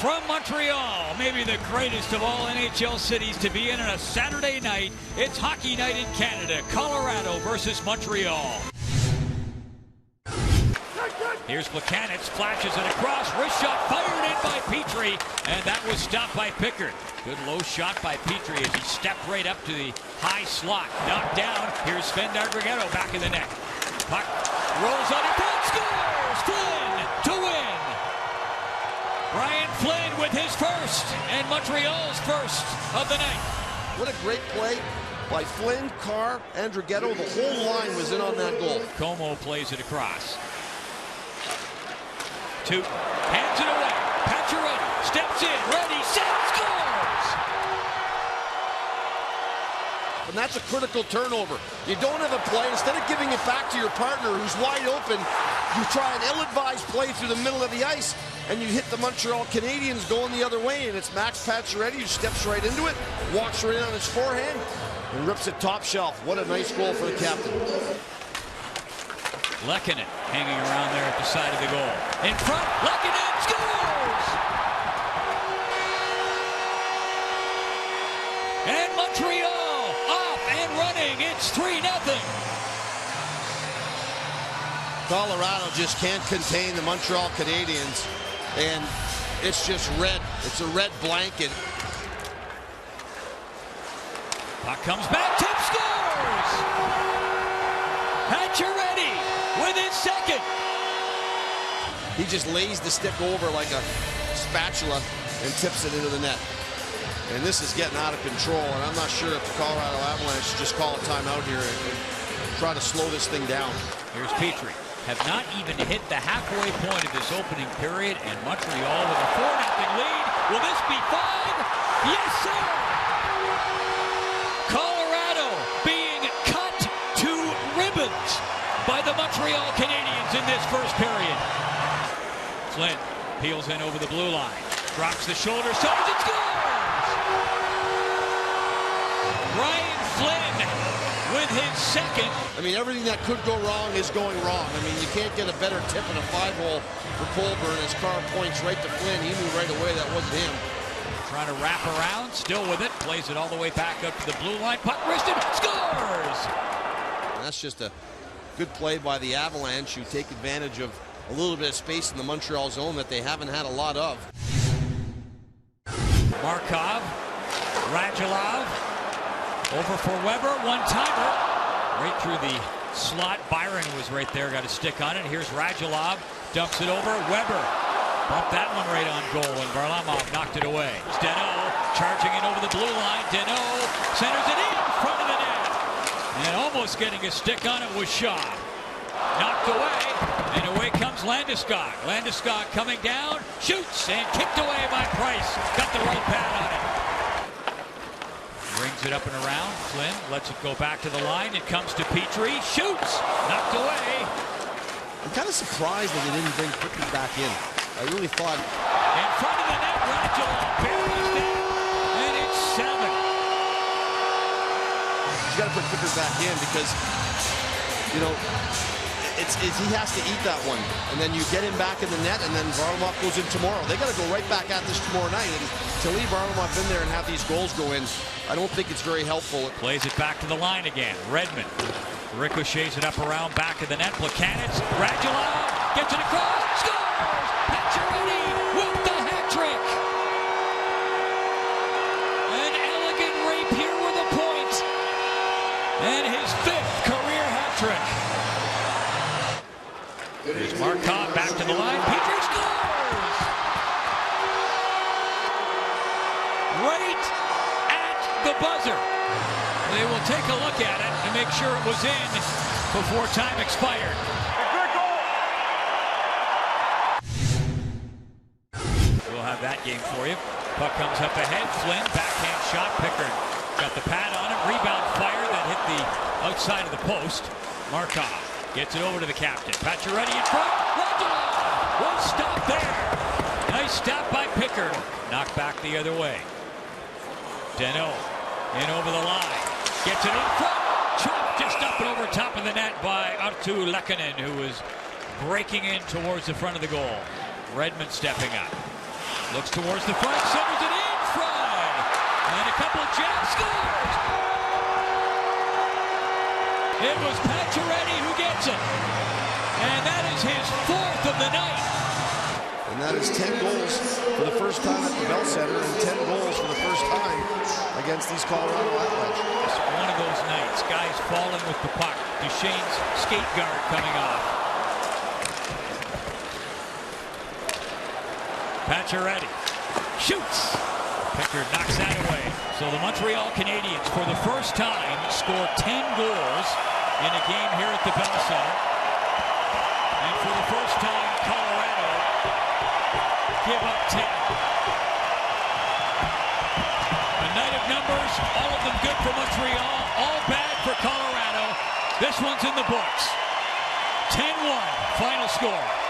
From Montreal, maybe the greatest of all NHL cities to be in on a Saturday night, it's Hockey Night in Canada, Colorado versus Montreal. Here's Plekanec, flashes it across, wrist shot fired in by Petrie, and that was stopped by Pickard. Good low shot by Petrie as he stepped right up to the high slot. Knocked down, here's Sven Andrighetto back in the net. Puck rolls on it, scores! Flynn to win! Brian Flynn with his first, and Montreal's first of the night. What a great play by Flynn, Carr, Andrighetto. The whole line was in on that goal. Como plays it across. Two, hands it away. Pacioretty steps in, ready, set, scores! And that's a critical turnover. You don't have a play. Instead of giving it back to your partner who's wide open, you try an ill-advised play through the middle of the ice, and you hit the Montreal Canadiens going the other way, and it's Max Pacioretty who steps right into it, walks right in on his forehand, and rips it top shelf. What a nice goal for the captain. Lehkonen hanging around there at the side of the goal. In front, Lehkonen scores! And Montreal off and running. It's 3-0. Colorado just can't contain the Montreal Canadiens, and it's just red. It's a red blanket. Puck comes back, tip, scores! Pacioretty with his second. He just lays the stick over like a spatula and tips it into the net. And this is getting out of control, and I'm not sure if the Colorado Avalanche should just call a timeout here and try to slow this thing down. Here's Petrie. Have not even hit the halfway point of this opening period, and Montreal with a 4-0 lead. Will this be 5? Yes, sir! Colorado being cut to ribbons by the Montreal Canadiens in this first period. Flynn peels in over the blue line, drops the shoulder, centers, and scores! Brian Flynn with his second. I mean, everything that could go wrong is going wrong. I mean, you can't get a better tip in a 5-hole for Colborne as Carr points right to Flynn. He knew right away that wasn't him. Trying to wrap around, still with it, plays it all the way back up to the blue line. Puck wristed, scores! And that's just a good play by the Avalanche, who take advantage of a little bit of space in the Montreal zone that they haven't had a lot of. Markov, Radulov, over for Weber, one-timer, right through the slot. Byron was right there, got a stick on it. Here's Radulov, dumps it over, Weber bumped that one right on goal, and Varlamov knocked it away. Danault charging in over the blue line. Danault centers it in front of the net, and almost getting a stick on it was Shaw. Knocked away, and away comes Landeskog. Landeskog coming down, shoots, and kicked away by Price. Got the right pad on it. Brings it up and around. Flynn lets it go back to the line. It comes to Petrie. Shoots! Knocked away. I'm kind of surprised that they didn't bring Pickard back in. I really thought. In front of the net, Radulov buries that. And it's 7. You got to put Pickard back in because, you know, he has to eat that one. And then you get him back in the net, and then Varlamov goes in tomorrow. They got to go right back at this tomorrow night. And to leave Varlamov in there and have these goals go in, I don't think it's very helpful. Plays it back to the line again. Redmond ricochets it up around back of the net. Plekanec, Radulov gets it across, scores! Pacioretty with the hat trick. An elegant rapier with a point, and his 5th career hat trick. Here's Markov back to the line. Petrie scores! Right at the buzzer. They will take a look at it and make sure it was in before time expired. We'll have that game for you. Puck comes up ahead. Flynn, backhand shot. Pickard got the pad on it. Rebound fire that hit the outside of the post. Markov gets it over to the captain. Pacioretty in front. Radulov! One stop there. Nice stop by Pickard. Knocked back the other way. Danault in over the line. Gets it in front. Chopped just up and over top of the net by Arttu Lehkonen, who was breaking in towards the front of the goal. Redmond stepping up. Looks towards the front, centers it in front. And a couple of jabs, scores! It was Pacioretty who gets it. And that is his 4th of the night. And that is 10 goals for the first time at the Bell Center and 10 goals for the first time against these Colorado Avalanche. It's one of those nights. Guys falling with the puck. Duchesne's skate guard coming off. Pacioretty shoots. Pickard knocks that away. So the Montreal Canadiens, for the first time, score 10 goals in a game here at the Bell Center. And for the first time, Colorado give up 10. A night of numbers, all of them good for Montreal, all bad for Colorado. This one's in the books. 10-1, final score.